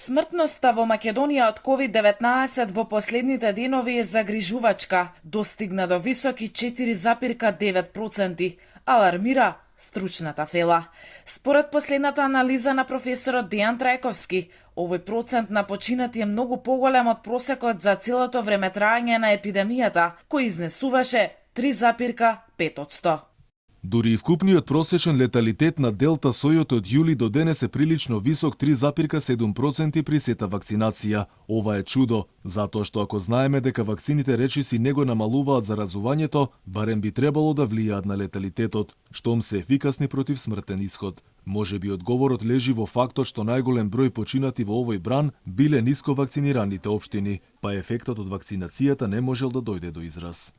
Смртноста во Македонија од COVID-19 во последните денови е загрижувачка, достигна до високи 4,9%, алармира стручната фела. Според последната анализа на професорот Дејан Трајковски, овој процент на починати е многу поголем од просекот за целото време траење на епидемијата, кој изнесуваше 3,5%. Дури и вкупниот просечен леталитет на Делта сојот од јули до денес е прилично висок 3,7% при сета вакцинација. Ова е чудо, затоа што ако знаеме дека вакцините речиси не го намалуваат заразувањето, барем би требало да влијаат на леталитетот, штом се ефикасни против смртен исход. Може би одговорот лежи во фактот што најголем број починати во овој бран биле ниско вакцинираните општини, па ефектот од вакцинацијата не можел да дојде до израз.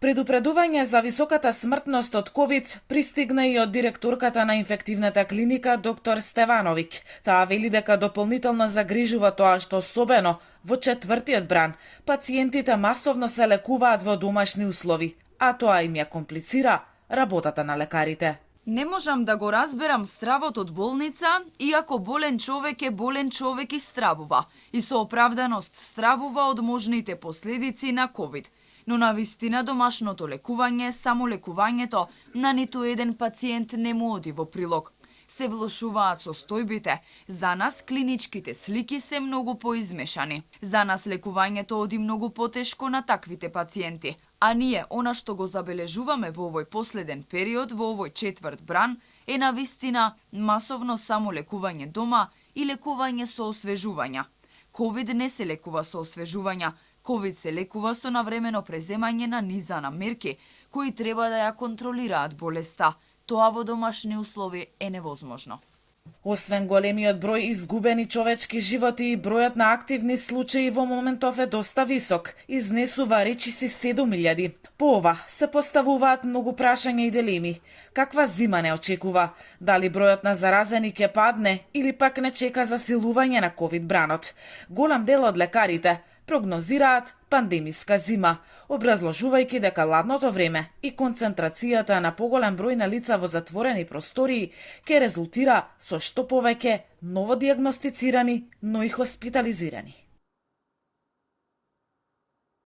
Предупредување за високата смртност од ковид пристигна и од директорката на инфективната клиника доктор Стевановик. Таа вели дека дополнително загрижува тоа што особено во четвртиот бран пациентите масовно се лекуваат во домашни услови, а тоа им ја комплицира работата на лекарите. Не можам да го разберам стравот од болница, иако болен човек е болен човек и стравува. И со оправданост стравува од можните последици на ковид. Но на вистина домашното лекување, само лекувањето на ниту еден пациент не му оди во прилог. Се влошуваат состојбите. За нас клиничките слики се многу поизмешани. За нас лекувањето оди многу потешко на таквите пациенти. А ние, она што го забележуваме во овој последен период, во овој четврт бран, е на вистина масовно само лекување дома и лекување со освежувања. Ковид не се лекува со освежувања, ковид се лекува со навремено преземање на низа на мерки, кои треба да ја контролираат болеста. Тоа во домашни услови е невозможно. Освен големиот број изгубени човечки животи и бројот на активни случаи во моментов е доста висок, изнесува речиси 7.000. По ова се поставуваат многу прашања и дилеми. Каква зима не очекува? Дали бројот на заразени ќе падне или пак не чека засилување на ковид бранот? Голем дел од лекарите прогнозираат пандемиска зима, образложувајќи дека ладното време и концентрацијата на поголем број на лица во затворени простории ќе резултира со што повеќе новодијагностицирани, но и хоспитализирани.